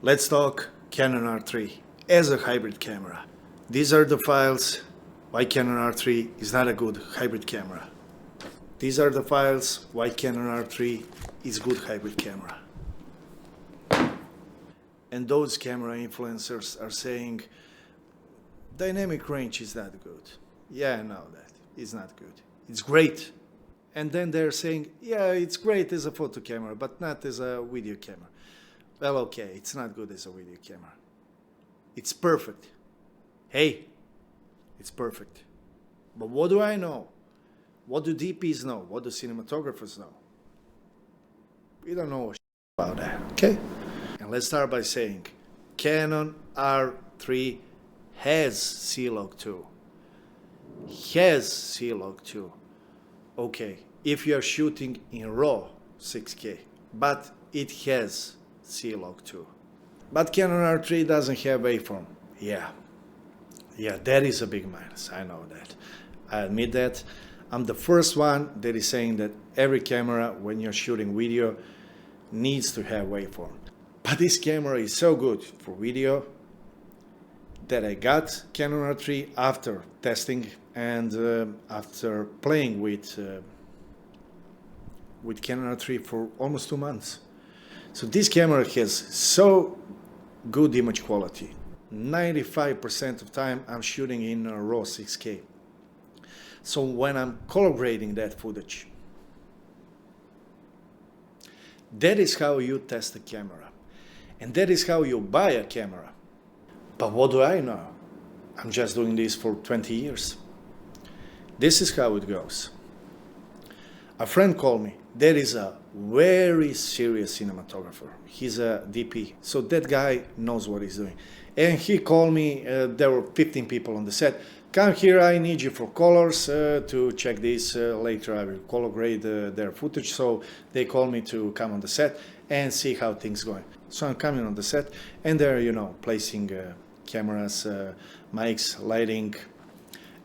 Let's talk Canon R3 as a hybrid camera. These are the files why Canon R3 is not a good hybrid camera. These are the files why Canon R3 is good hybrid camera. And those camera influencers are saying dynamic range is not good. Yeah, I know that. It's not good. It's great. And then they're saying, yeah, it's great as a photo camera, but not as a video camera. Well, okay, it's not good as a video camera. It's perfect. Hey, it's perfect. But what do I know? What do DPs know? What do cinematographers know? We don't know about that, okay? And let's start by saying Canon R3 has C-Log 2. Has C-Log 2. Okay, if you are shooting in RAW 6K, but it has C-Log 2. But Canon R3 doesn't have waveform. Yeah, that is a big minus. I know that. I admit that. I'm the first one that is saying that every camera, when you're shooting video, needs to have waveform. But this camera is so good for video that I got Canon R3 after testing and after playing with Canon R3 for almost 2 months. So this camera has so good image quality. 95% of time I'm shooting in RAW 6K. So when I'm color grading that footage, that is how you test a camera. And that is how you buy a camera. But what do I know? I'm just doing this for 20 years. This is how it goes. A friend called me. There is a very serious cinematographer. He's a DP. So that guy knows what he's doing. And he called me. There were 15 people on the set. Come here, I need you for colors to check this. Later I will color grade their footage. So they called me to come on the set and see how things going. So I'm coming on the set and they're, placing cameras, mics, lighting,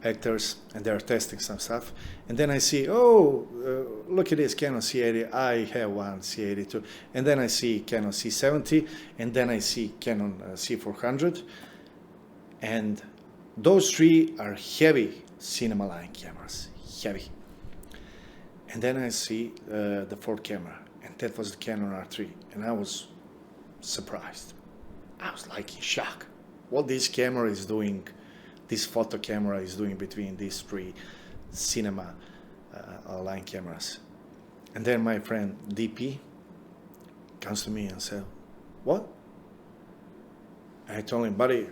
actors, and they're testing some stuff. And then I see, look at this Canon C80. I have one C80 too. And then I see Canon C70, and then I see Canon C400. And those three are heavy cinema line cameras, heavy. And then I see the fourth camera, and that was the Canon R3. And I was surprised. I was like in shock. What this camera is doing, this photo camera is doing between these three cinema line cameras. And then my friend DP comes to me and said, what? And I told him, buddy,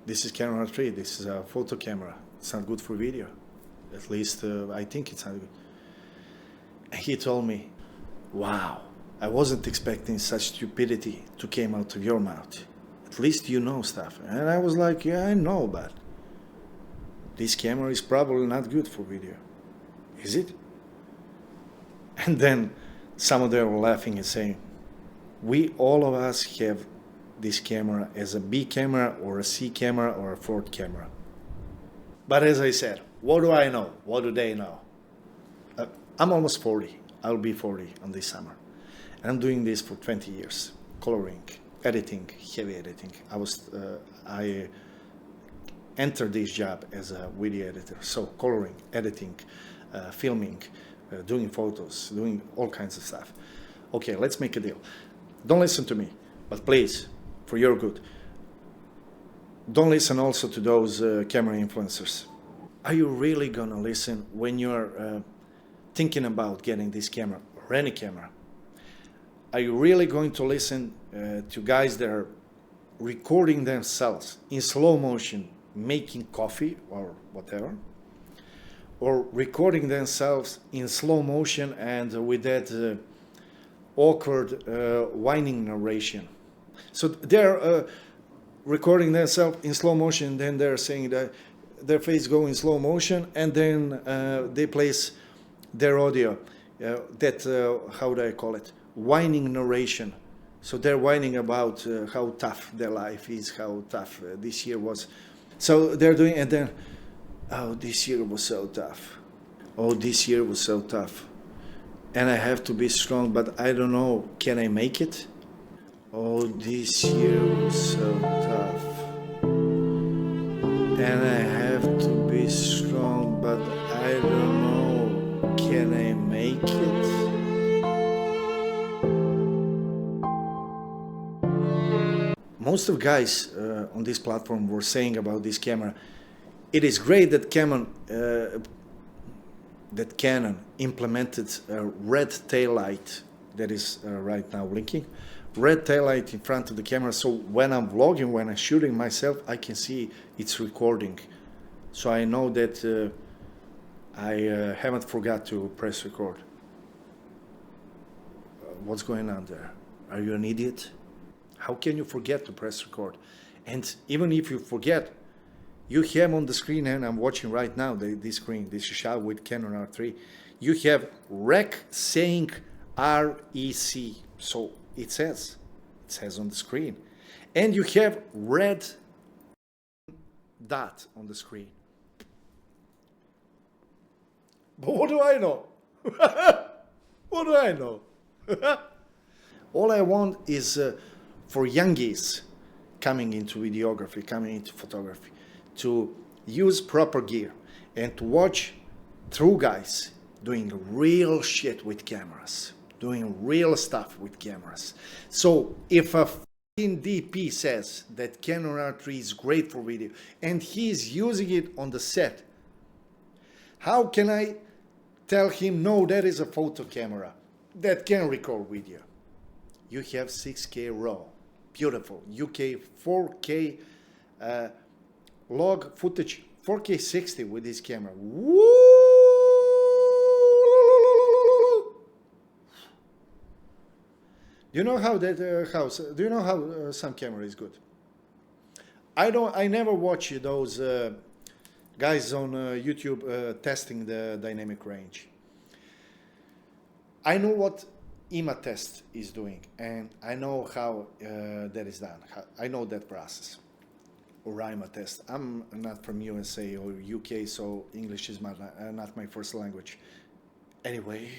this is Canon R3, this is a photo camera. It's not good for video. At least I think it's not good. And he told me, wow, I wasn't expecting such stupidity to come out of your mouth. At least you know stuff. And I was like, yeah, I know, but this camera is probably not good for video. Is it? And then some of them were laughing and saying, all of us have this camera as a B camera or a C camera or a fourth camera. But as I said, what do I know? What do they know? I'm almost 40. I'll be 40 on this summer. And I'm doing this for 20 years. Coloring, editing, heavy editing. I entered this job as a video editor. So coloring, editing, filming, doing photos, doing all kinds of stuff. Okay, let's make a deal. Don't listen to me, but please, for your good, don't listen also to those camera influencers. Are you really gonna listen when you're thinking about getting this camera or any camera? Are you really going to listen to guys that are recording themselves in slow motion, making coffee or whatever? Or recording themselves in slow motion and with that awkward whining narration? So they're recording themselves in slow motion, then they're saying that their face go in slow motion, and then they place their audio, how do I call it? Whining narration. So they're whining about how tough their life is, how tough this year was. So they're doing, and then, oh, this year was so tough. Oh, this year was so tough. And I have to be strong, but I don't know, can I make it? Oh, this year was so tough. And I have to be strong, but I don't know, can I make it? Most of guys on this platform were saying about this camera, it is great that Canon implemented a red tail light that is right now blinking. Red tail light in front of the camera, so when I'm vlogging, when I'm shooting myself, I can see it's recording. So I know that I haven't forgot to press record. What's going on there? Are you an idiot? How can you forget to press record? And even if you forget, you have on the screen, and I'm watching right now this screen, this shot with Canon R3, you have rec saying REC. So it says on the screen. And you have red dot on the screen. But what do I know? What do I know? All I want is for youngies coming into videography, coming into photography, to use proper gear and to watch true guys doing real shit with cameras, doing real stuff with cameras. So if a fucking DP says that Canon R3 is great for video and he's using it on the set, how can I tell him, no, that is a photo camera that can record video? You have 6K RAW, beautiful, UK 4K log footage, 4K 60 with this camera. Woo! Do you know how that do you know how some camera is good? I never watch those guys on YouTube testing the dynamic range. I know what IMA test is doing, and I know how that is done. I know that process. Or IMA test. I'm not from USA or UK, so English is not my first language. Anyway,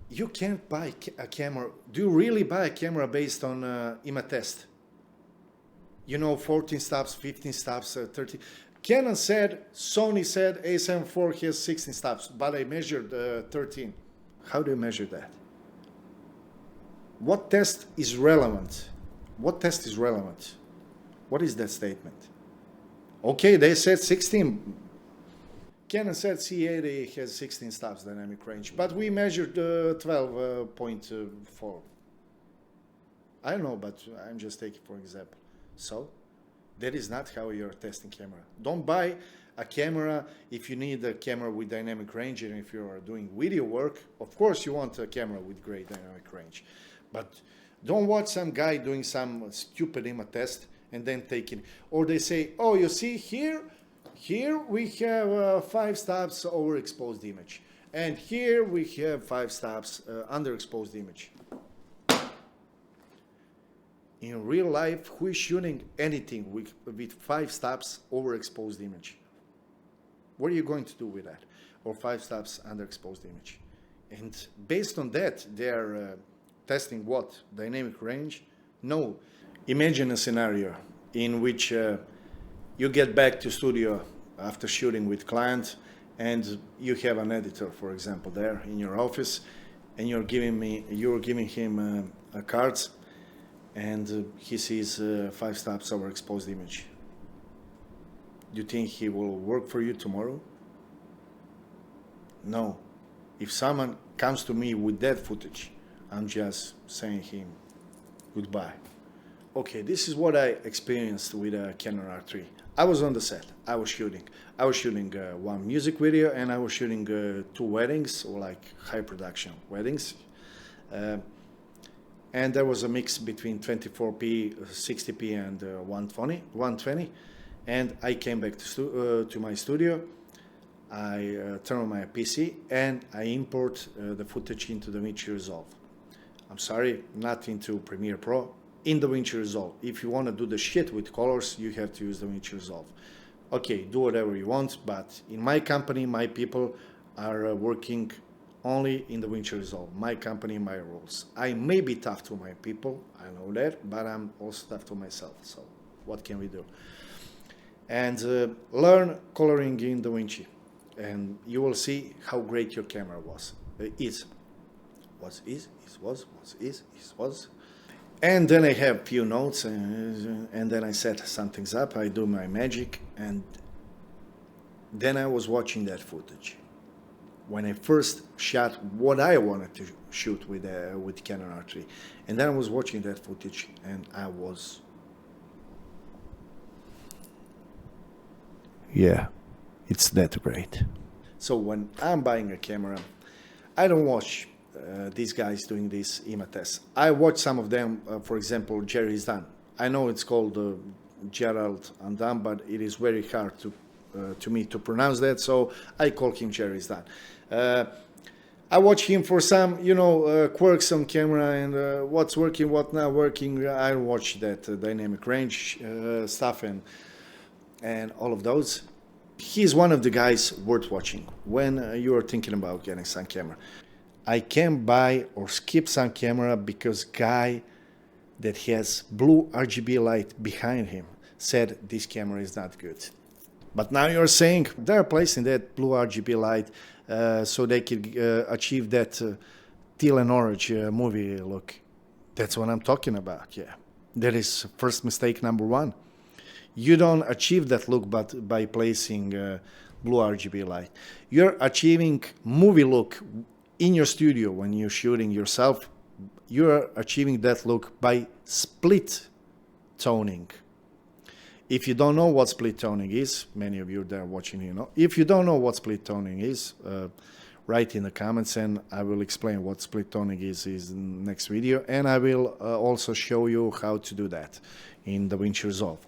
you can't buy a camera. Do you really buy a camera based on IMA test? You know, 14 stops, 15 stops, 30. Canon said, Sony said A7 IV has 16 stops, but I measured 13. How do you measure that? What test is relevant? What test is relevant? What is that statement? Okay, they said 16. Canon said C80 has 16 stops dynamic range, but we measured 12.4. I don't know, but I'm just taking for example. So, that is not how you're testing camera. Don't buy a camera if you need a camera with dynamic range, and if you're doing video work, of course you want a camera with great dynamic range. But don't watch some guy doing some stupid IMA test and then take it. Or they say, oh, you see here we have 5 stops overexposed image. And here we have 5 stops underexposed image. In real life, who is shooting anything with 5 stops overexposed image? What are you going to do with that? Or 5 stops underexposed image? And based on that, they are testing what? Dynamic range? No. Imagine a scenario in which you get back to studio after shooting with client, and you have an editor, for example, there in your office, and you're giving him cards, and he sees 5 stops overexposed image. Do you think he will work for you tomorrow? No. If someone comes to me with that footage, I'm just saying him goodbye. Okay, this is what I experienced with a Canon R3. I was on the set. I was shooting one music video, and I was shooting 2 weddings, or like high production weddings. And there was a mix between 24p, 60p, and 120. And I came back to my studio. I turn on my PC, and I import the footage into DaVinci Resolve. I'm sorry, not into Premiere Pro, in DaVinci Resolve. If you want to do the shit with colors, you have to use DaVinci Resolve. Okay, do whatever you want, but in my company, my people are working only in DaVinci Resolve, my company, my rules. I may be tough to my people, I know that, but I'm also tough to myself, so what can we do? And learn coloring in DaVinci, and you will see how great your camera was. Was. And then I have few notes, and then I set some things up, I do my magic, and then I was watching that footage. When I first shot what I wanted to shoot with Canon R3. And then I was watching that footage, and I was... Yeah, it's that great. So when I'm buying a camera, I don't watch these guys doing these IMA tests. I watch some of them, for example, Jerry's done. I know it's called Gerald Andam, but it is very hard to me to pronounce that, so I call him Jerry's done. I watch him for some, quirks on camera and what's working, what not working. I watch that dynamic range stuff and all of those. He's one of the guys worth watching when you are thinking about getting some camera. I can buy or skip some camera because guy that has blue RGB light behind him said this camera is not good. But now you're saying they're placing that blue RGB light so they could achieve that teal and orange movie look. That's what I'm talking about, yeah. That is first mistake number one. You don't achieve that look but by placing blue RGB light. You're achieving movie look in your studio when you're shooting yourself. You're achieving that look by split toning. If you don't know what split toning is, many of you that are watching, if you don't know what split toning is, write in the comments and I will explain what split toning is in the next video, and I will also show you how to do that in DaVinci Resolve.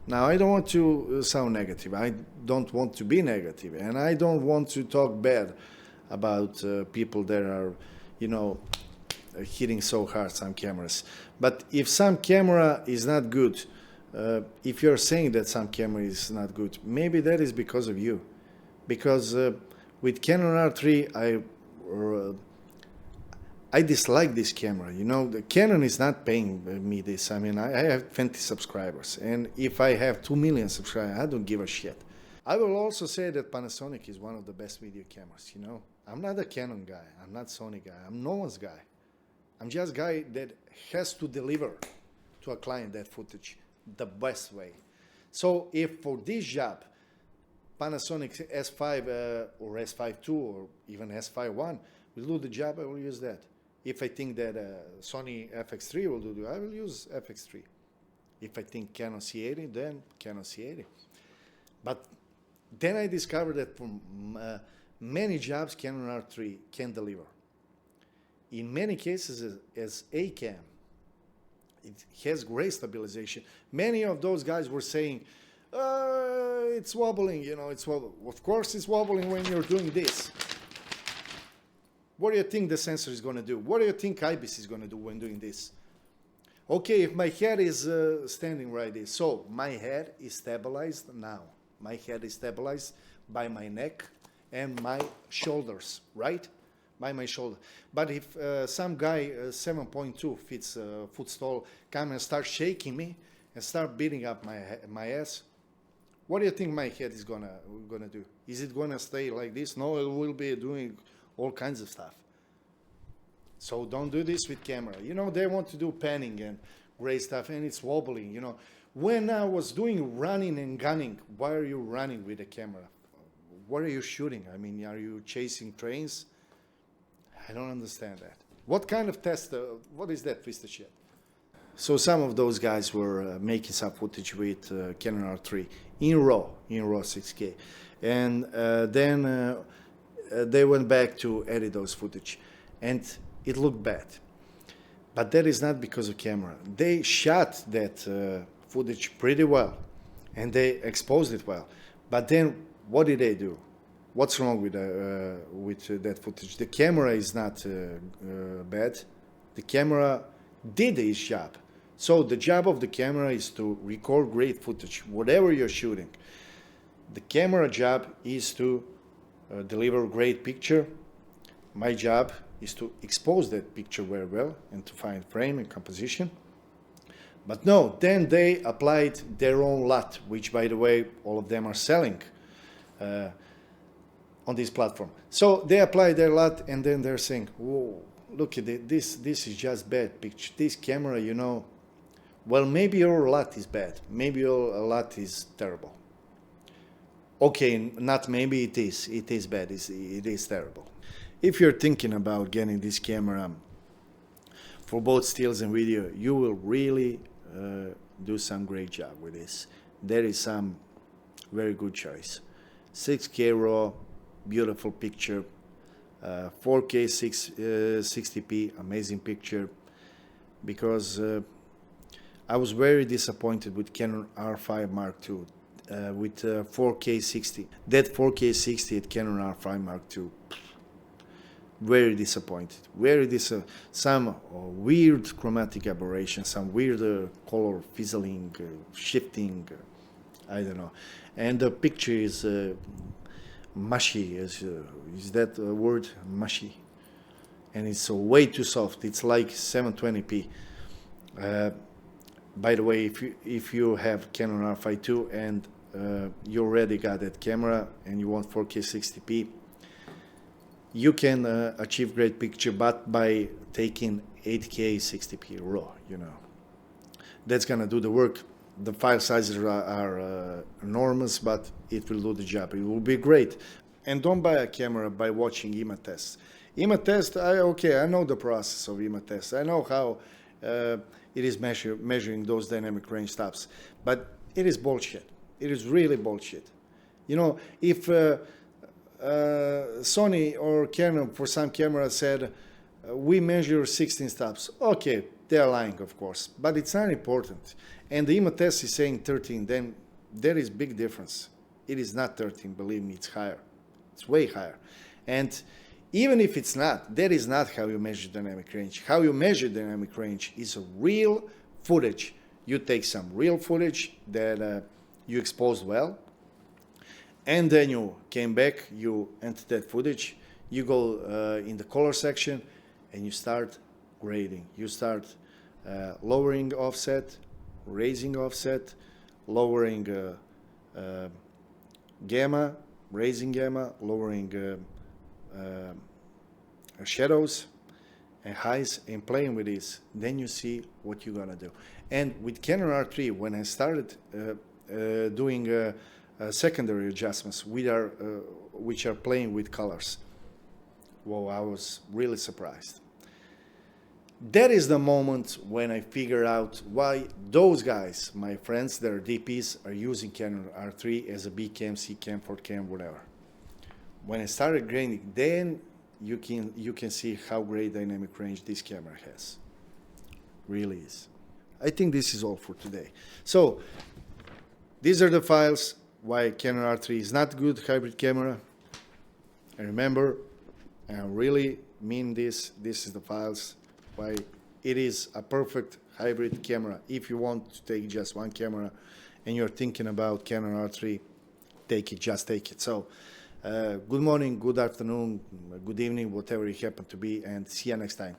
Now, I don't want to sound negative. I don't want to be negative, and I don't want to talk bad about people that are, hitting so hard some cameras. But if some camera is not good, if you're saying that some camera is not good, maybe that is because of you. Because with Canon R3, I dislike this camera. The Canon is not paying me this. I mean, I have 20 subscribers, and if I have 2 million subscribers, I don't give a shit. I will also say that Panasonic is one of the best video cameras. I'm not a Canon guy. I'm not Sony guy. I'm no one's guy. I'm just a guy that has to deliver to a client that footage the best way. So if for this job, Panasonic S5 or S5 II or even S5 I will do the job, I will use that. If I think that Sony FX3 will do it, I will use FX3. If I think Canon C80, then Canon C80. But then I discovered that for many jobs, Canon R3 can deliver. In many cases, as a cam, it has great stabilization. Many of those guys were saying, it's wobbling, it's wobbling. Of course it's wobbling when you're doing this. What do you think the sensor is going to do? What do you think IBIS is going to do when doing this? Okay, if my head is standing right here, so my head is stabilized now. My head is stabilized by my neck and my shoulders, right? By my shoulder. But if some guy 7.2 fits foot stall come and start shaking me and start beating up my ass, what do you think my head is gonna do? Is it gonna stay like this? No, it will be doing all kinds of stuff. So don't do this with camera. They want to do panning and great stuff, and it's wobbling. When I was doing running and gunning, why are you running with the camera? What are you shooting? I mean, are you chasing trains? I don't understand that. What kind of test, what is that piece of shit? So some of those guys were making some footage with Canon R3 in RAW 6K. And then they went back to edit those footage. And it looked bad. But that is not because of camera. They shot that footage pretty well. And they exposed it well. But then what did they do? What's wrong with that footage? The camera is not bad. The camera did its job. So the job of the camera is to record great footage, whatever you're shooting. The camera job is to deliver great picture My job is to expose that picture very well and to find frame and composition. But no, then they applied their own LUT, which, by the way, all of them are selling on this platform. So they apply their LUT, and then they're saying, whoa, look at it, this is just bad picture. This camera, you know, well, maybe your LUT is bad. Maybe your LUT is terrible. Okay, not maybe, it is. It is bad. It is terrible. If you're thinking about getting this camera for both stills and video, you will really do some great job with this. There is some very good choice. 6K RAW, beautiful picture. 4K 60p, amazing picture. Because I was very disappointed with Canon R5 Mark II with 4K 60. That 4K 60 at Canon R5 Mark II. Very disappointed. Some weird chromatic aberration, some weird color fizzling, shifting, I don't know. And the picture is mushy. Is that a word? Mushy. And it's way too soft. It's like 720p. By the way, if you have Canon R5 II and you already got that camera and you want 4K 60p, you can achieve great picture, but by taking 8K 60p RAW, you know. That's gonna do the work. The file sizes are enormous, but it will do the job. It will be great. And don't buy a camera by watching image tests. Image test, I know the process of image test. I know how it is measuring those dynamic range stops, but it is bullshit. It is really bullshit. You know, if Sony or Canon for some cameras said we measure 16 stops, okay, they are lying, of course, but it's not important. And the image test is saying 13, then there is big difference. It is not 13, believe me, it's higher. It's way higher. And even if it's not, that is not how you measure dynamic range. How you measure dynamic range is a real footage. You take some real footage that you exposed well, and then you came back, you enter that footage, you go in the color section, and you start grading. You start lowering offset, raising offset, lowering gamma, raising gamma, lowering shadows and highs, and playing with this. Then you see what you're gonna do. And with Canon R3, when I started doing secondary adjustments, which are playing with colors, well, I was really surprised. That is the moment when I figure out why those guys, my friends that are DPs, are using Canon R3 as a B cam, C cam, 4 cam, whatever. When I started grading, then you can see how great dynamic range this camera has. Really is. I think this is all for today. So these are the files why Canon R3 is not good hybrid camera. And remember, and I really mean this is the files why it is a perfect hybrid camera. If you want to take just one camera and you're thinking about Canon R3, take it, just take it. So good morning, good afternoon, good evening, whatever it happen to be, and see you next time.